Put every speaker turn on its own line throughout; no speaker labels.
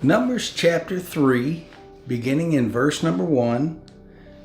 Numbers chapter 3, beginning in verse number 1,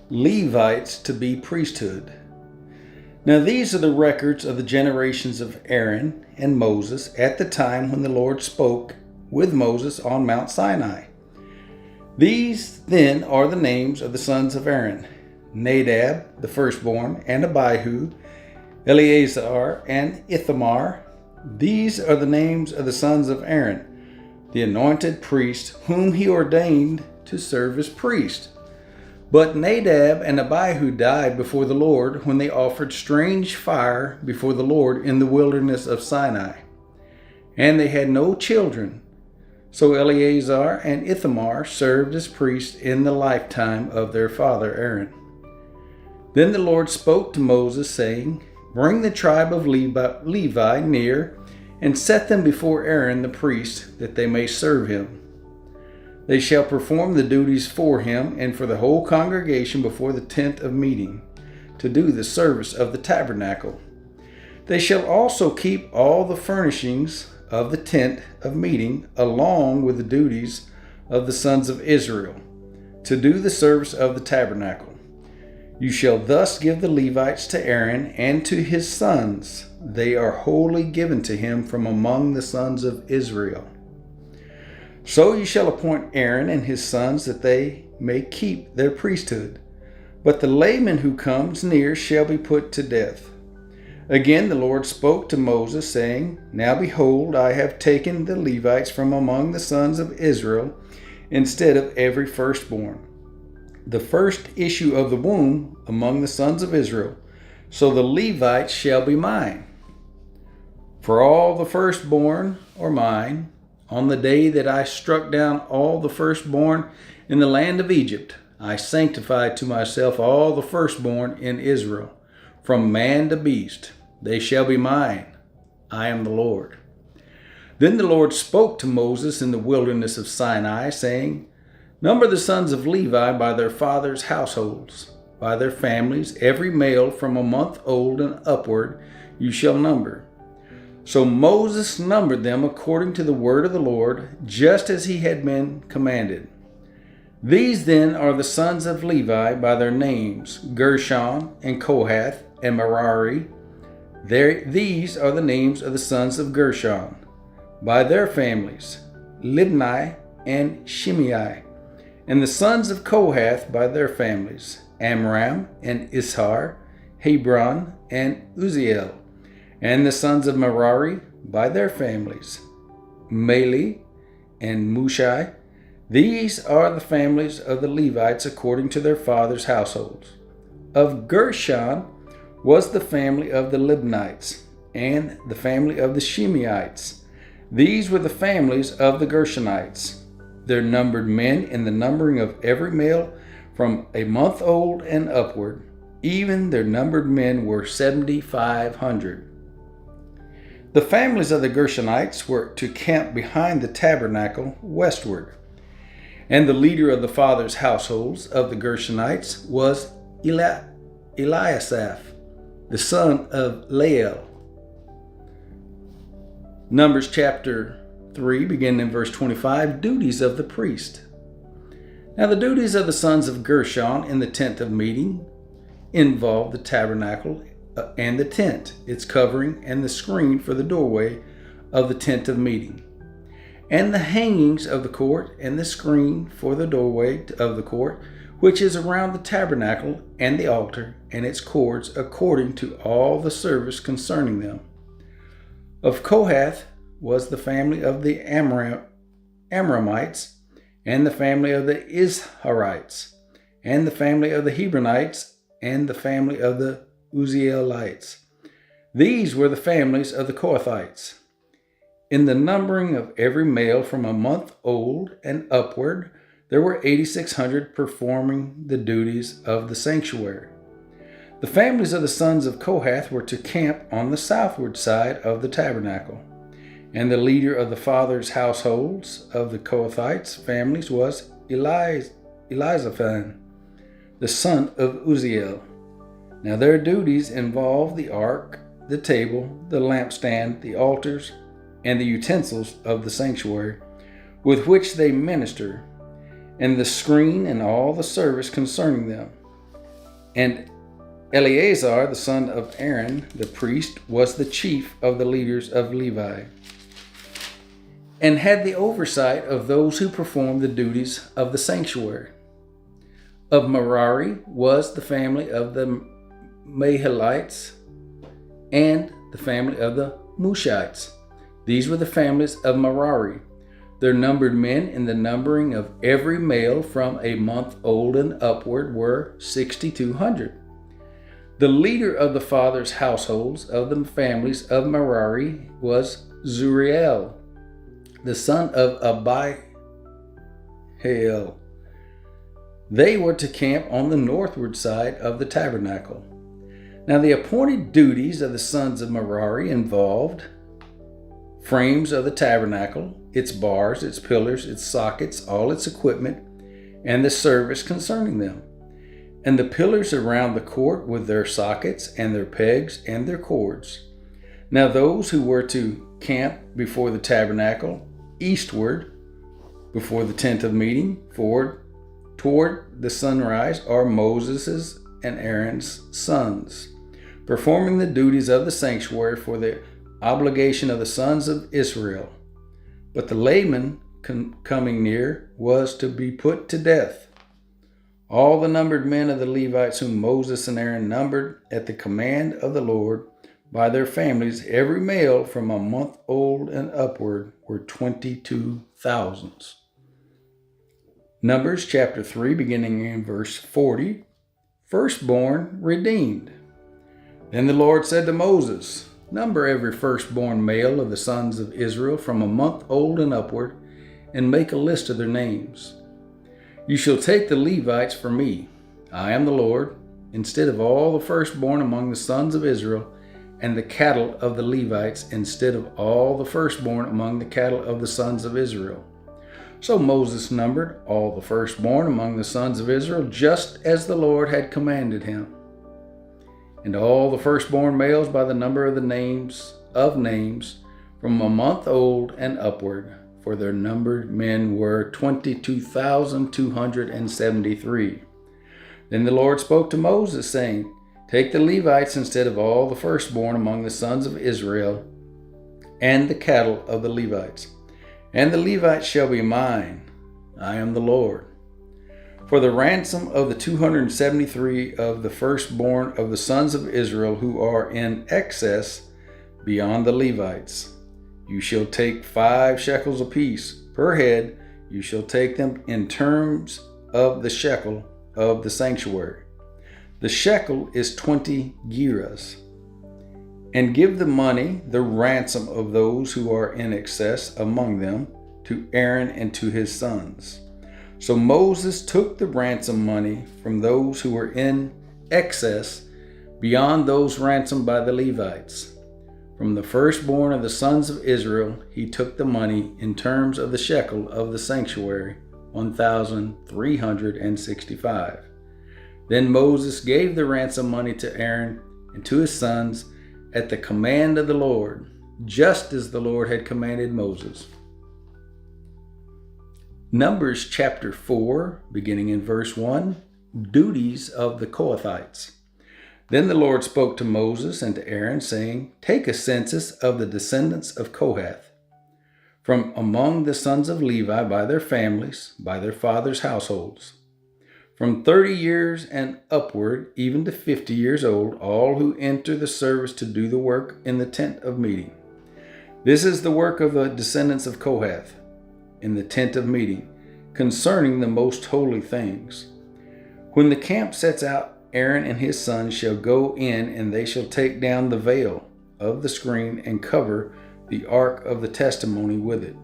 Levites to be priesthood. Now these are the records of the generations of Aaron and Moses at the time when the Lord spoke with Moses on Mount Sinai. These then are the names of the sons of Aaron: Nadab, the firstborn, and Abihu, Eleazar, and Ithamar. These are the names of the sons of Aaron, the anointed priest, whom he ordained to serve as priest. But Nadab and Abihu died before the Lord when they offered strange fire before the Lord in the wilderness of Sinai. And they had no children. So Eleazar and Ithamar served as priests in the lifetime of their father Aaron. Then the Lord spoke to Moses, saying, "Bring the tribe of Levi near, and set them before Aaron the priest, that they may serve him. They shall perform the duties for him and for the whole congregation before the tent of meeting, to do the service of the tabernacle. They shall also keep all the furnishings of the tent of meeting, along with the duties of the sons of Israel, to do the service of the tabernacle. You shall thus give the Levites to Aaron and to his sons. They are wholly given to him from among the sons of Israel. So you shall appoint Aaron and his sons, that they may keep their priesthood. But the layman who comes near shall be put to death." Again the Lord spoke to Moses, saying, "Now behold, I have taken the Levites from among the sons of Israel, instead of every firstborn, the first issue of the womb among the sons of Israel. So the Levites shall be mine. For all the firstborn are mine. On the day that I struck down all the firstborn in the land of Egypt, I sanctified to myself all the firstborn in Israel, from man to beast. They shall be mine. I am the Lord." Then the Lord spoke to Moses in the wilderness of Sinai, saying, "Number the sons of Levi by their fathers' households, by their families, every male from a month old and upward you shall number." So Moses numbered them according to the word of the Lord, just as he had been commanded. These then are the sons of Levi by their names: Gershon and Kohath and Merari. These are the names of the sons of Gershon by their families: Libni and Shimei. And the sons of Kohath by their families: Amram and Ishar, Hebron and Uzziel. And the sons of Merari by their families: Mali and Mushai. These are the families of the Levites according to their fathers' households. Of Gershon was the family of the Libnites, and the family of the Shimeites. These were the families of the Gershonites. There numbered men in the numbering of every male from a month old and upward. Even their numbered men were 7,500. The families of the Gershonites were to camp behind the tabernacle westward. And the leader of the fathers' households of the Gershonites was Eliasaph, the son of Lael. Numbers chapter 3, beginning in verse 25, duties of the priest. Now the duties of the sons of Gershon in the tent of meeting involved the tabernacle and the tent, its covering, and the screen for the doorway of the tent of meeting, and the hangings of the court, and the screen for the doorway of the court, which is around the tabernacle, and the altar, and its cords, according to all the service concerning them. Of Kohath was the family of the Amramites, and the family of the Izharites, and the family of the Hebronites, and the family of the Uzzielites. These were the families of the Kohathites. In the numbering of every male from a month old and upward, there were 8,600 performing the duties of the sanctuary. The families of the sons of Kohath were to camp on the southward side of the tabernacle. And the leader of the fathers' households of the Kohathites' families was Elizaphan, the son of Uzziel. Now their duties involved the ark, the table, the lampstand, the altars, and the utensils of the sanctuary, with which they minister, and the screen and all the service concerning them. And Eleazar, the son of Aaron, the priest, was the chief of the leaders of Levi, and had the oversight of those who performed the duties of the sanctuary. Of Merari was the family of the Mahalites and the family of the Mushites. These were the families of Merari. Their numbered men in the numbering of every male from a month old and upward were 6,200. The leader of the fathers' households of the families of Merari was Zuriel, the son of Abihail. They were to camp on the northward side of the tabernacle. Now the appointed duties of the sons of Merari involved frames of the tabernacle, its bars, its pillars, its sockets, all its equipment, and the service concerning them, and the pillars around the court with their sockets and their pegs and their cords. Now those who were to camp before the tabernacle, eastward, before the tent of meeting, forward toward the sunrise, are Moses' and Aaron's sons, performing the duties of the sanctuary for the obligation of the sons of Israel. But the layman coming near was to be put to death. All the numbered men of the Levites whom Moses and Aaron numbered at the command of the Lord by their families, every male from a month old and upward, were 22,000. Numbers chapter 3, beginning in verse 40, firstborn redeemed. Then the Lord said to Moses, number every firstborn male of the sons of Israel from a month old and upward, and make a list of their names. You shall take the Levites for me, I am the Lord, instead of all the firstborn among the sons of Israel, and the cattle of the Levites instead of all the firstborn among the cattle of the sons of Israel. So Moses numbered all the firstborn among the sons of Israel, just as the Lord had commanded him. And all the firstborn males by the number of the names from a month old and upward, for their numbered men were 22,273. Then the Lord spoke to Moses, saying, take the Levites instead of all the firstborn among the sons of Israel, and the cattle of the Levites. And the Levites shall be mine. I am the Lord. For the ransom of the 273 of the firstborn of the sons of Israel who are in excess beyond the Levites, you shall take 5 shekels apiece per head. You shall take them in terms of the shekel of the sanctuary. The shekel is 20 gerahs. And give the money, the ransom of those who are in excess among them, to Aaron and to his sons. So Moses took the ransom money from those who were in excess beyond those ransomed by the Levites. From the firstborn of the sons of Israel, he took the money in terms of the shekel of the sanctuary, 1,365. Then Moses gave the ransom money to Aaron and to his sons at the command of the Lord, just as the Lord had commanded Moses. Numbers chapter 4, beginning in verse 1, duties of the Kohathites. Then the Lord spoke to Moses and to Aaron, saying, take a census of the descendants of Kohath, from among the sons of Levi by their families, by their fathers' households. From 30 years and upward, even to 50 years old, all who enter the service to do the work in the tent of meeting. This is the work of the descendants of Kohath in the tent of meeting, concerning the most holy things. When the camp sets out, Aaron and his sons shall go in, and they shall take down the veil of the screen and cover the ark of the testimony with it.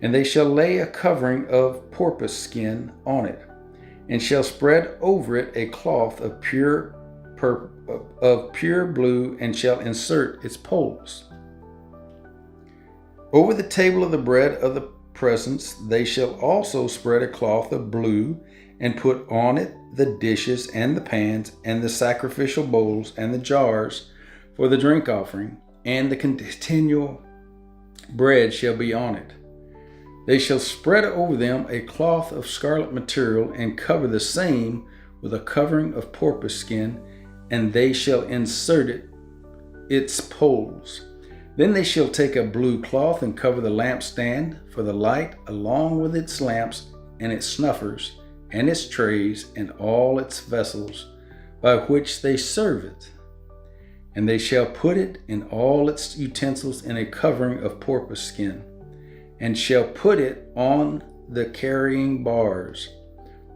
And they shall lay a covering of porpoise skin on it, and shall spread over it a cloth of pure blue, and shall insert its poles. Over the table of the bread of the presence they shall also spread a cloth of blue, and put on it the dishes and the pans and the sacrificial bowls and the jars for the drink offering, and the continual bread shall be on it. They shall spread over them a cloth of scarlet material, and cover the same with a covering of porpoise skin, and they shall insert its poles. Then they shall take a blue cloth and cover the lampstand for the light, along with its lamps and its snuffers and its trays and all its vessels by which they serve it. And they shall put it and all its utensils in a covering of porpoise skin, and shall put it on the carrying bars.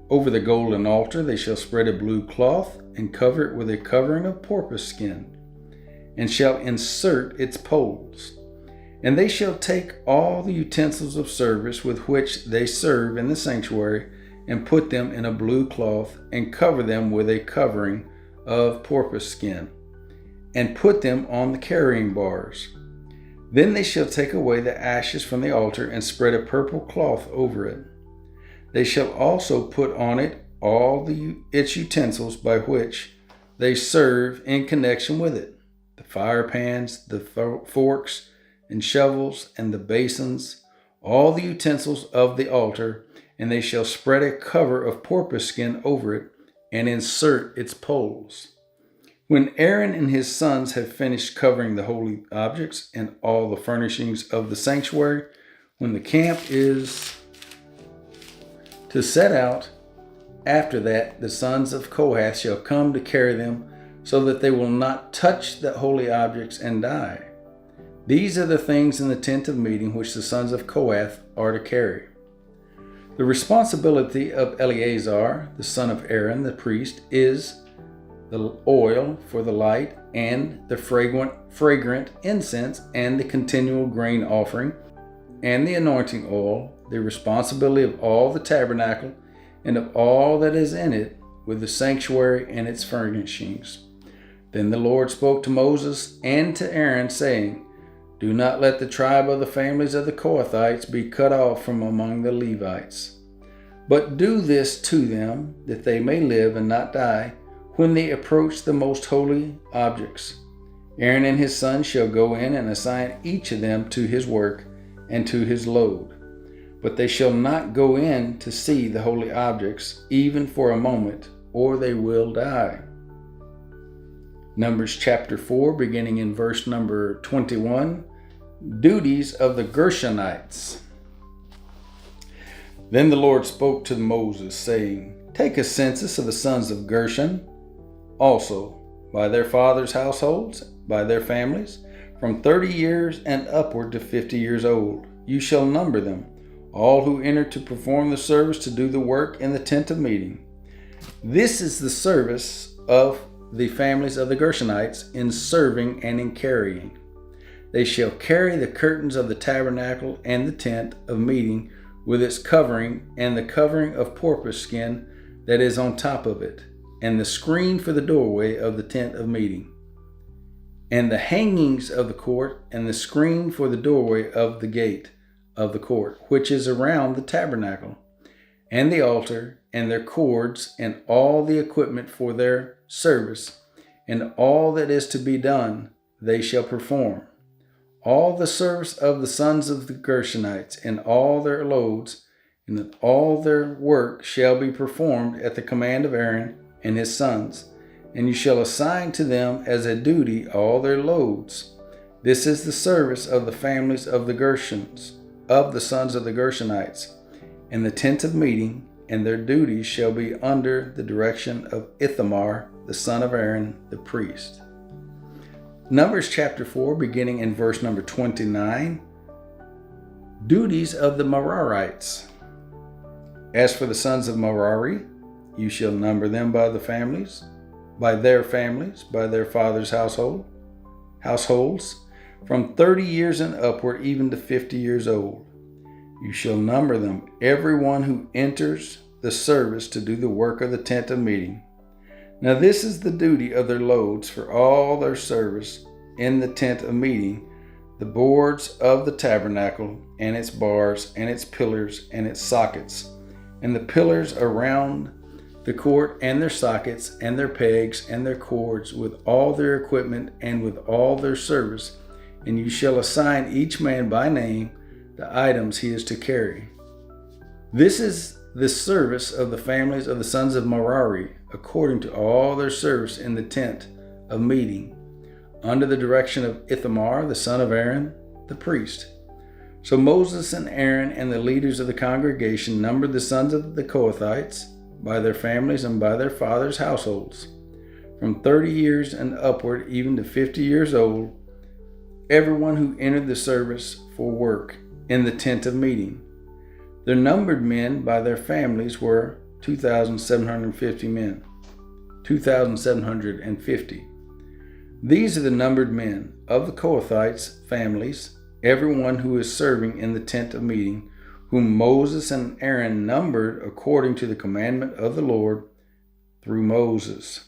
Over the golden altar they shall spread a blue cloth and cover it with a covering of porpoise skin, and shall insert its poles. And they shall take all the utensils of service with which they serve in the sanctuary, and put them in a blue cloth, and cover them with a covering of porpoise skin, and put them on the carrying bars. Then they shall take away the ashes from the altar, and spread a purple cloth over it. They shall also put on it all its utensils by which they serve in connection with it, the fire pans, the forks and shovels, and the basins, all the utensils of the altar, and they shall spread a cover of porpoise skin over it, and insert its poles. When Aaron and his sons have finished covering the holy objects and all the furnishings of the sanctuary, when the camp is to set out, after that the sons of Kohath shall come to carry them, so that they will not touch the holy objects and die. These are the things in the tent of meeting which the sons of Kohath are to carry. The responsibility of Eleazar, the son of Aaron, the priest, is the oil for the light, and the fragrant incense, and the continual grain offering, and the anointing oil, the responsibility of all the tabernacle, and of all that is in it, with the sanctuary and its furnishings. Then the Lord spoke to Moses and to Aaron, saying, Do not let the tribe of the families of the Kohathites be cut off from among the Levites, but do this to them, that they may live and not die, when they approach the most holy objects. Aaron and his sons shall go in and assign each of them to his work and to his load. But they shall not go in to see the holy objects, even for a moment, or they will die. Numbers chapter 4, beginning in verse number 21. Duties of the Gershonites. Then the Lord spoke to Moses, saying, Take a census of the sons of Gershon, also by their fathers' households, by their families, from 30 years and upward to 50 years old. You shall number them, all who enter to perform the service to do the work in the tent of meeting. This is the service of the families of the Gershonites in serving and in carrying. They shall carry the curtains of the tabernacle and the tent of meeting with its covering, and the covering of porpoise skin that is on top of it, and the screen for the doorway of the tent of meeting, and the hangings of the court, and the screen for the doorway of the gate of the court, which is around the tabernacle, and the altar, and their cords, and all the equipment for their service, and all that is to be done they shall perform. All the service of the sons of the Gershonites, and all their loads, and all their work shall be performed at the command of Aaron and his sons, and you shall assign to them as a duty all their loads. This is the service of the families of the Gershons, of the sons of the Gershonites, in the tent of meeting, and their duties shall be under the direction of Ithamar, the son of Aaron, the priest. Numbers chapter 4, beginning in verse number 29. Duties of the Merarites. As for the sons of Merari, you shall number them by their families, by their fathers' households, from 30 years and upward, even to 50 years old. You shall number them, every one who enters the service to do the work of the tent of meeting. Now this is the duty of their loads for all their service in the tent of meeting: the boards of the tabernacle, and its bars, and its pillars, and its sockets, and the pillars around the court, and their sockets, and their pegs, and their cords, with all their equipment, and with all their service. And you shall assign each man by name the items he is to carry. This is the service of the families of the sons of Merari, according to all their service in the tent of meeting, under the direction of Ithamar, the son of Aaron, the priest. So Moses and Aaron and the leaders of the congregation numbered the sons of the Kohathites by their families and by their fathers' households, from 30 years and upward, even to 50 years old, everyone who entered the service for work in the tent of meeting. Their numbered men by their families were 2,750 men. 2,750. These are the numbered men of the Kohathites' families, everyone who is serving in the tent of meeting, whom Moses and Aaron numbered according to the commandment of the Lord through Moses.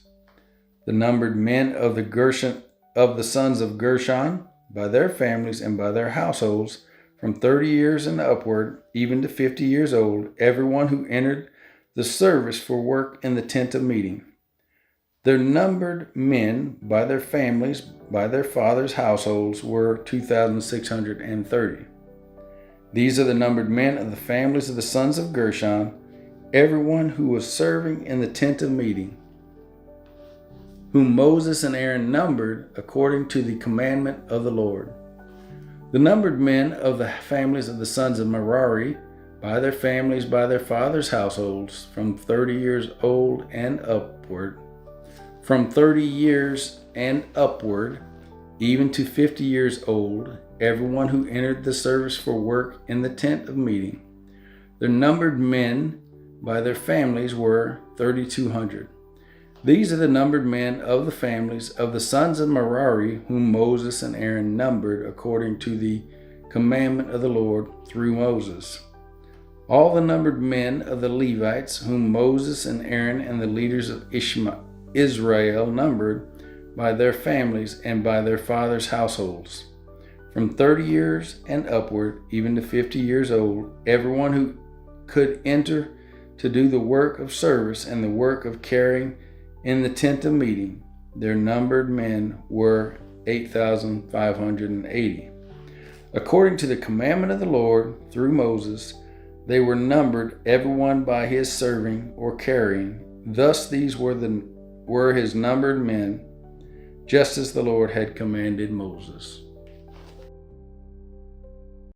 The numbered men of the sons of Gershon by their families and by their households, from 30 years and upward, even to 50 years old, everyone who entered the service for work in the tent of meeting. Their numbered men by their families, by their fathers' households, were 2,630. These are the numbered men of the families of the sons of Gershon, everyone who was serving in the tent of meeting, whom Moses and Aaron numbered according to the commandment of the Lord. The numbered men of the families of the sons of Merari, by their families, by their fathers' households, from 30 years old and upward, from 30 years and upward, even to 50 years old, everyone who entered the service for work in the tent of meeting. Their numbered men by their families were 3,200. These are the numbered men of the families of the sons of Merari, whom Moses and Aaron numbered according to the commandment of the Lord through Moses. All the numbered men of the Levites, whom Moses and Aaron and the leaders of Israel numbered by their families and by their fathers' households, from 30 years and upward, even to 50 years old, everyone who could enter to do the work of service and the work of carrying in the tent of meeting. Their numbered men were 8,580. According to the commandment of the Lord through Moses, they were numbered, everyone by his serving or carrying. Thus these were his numbered men, just as the Lord had commanded Moses.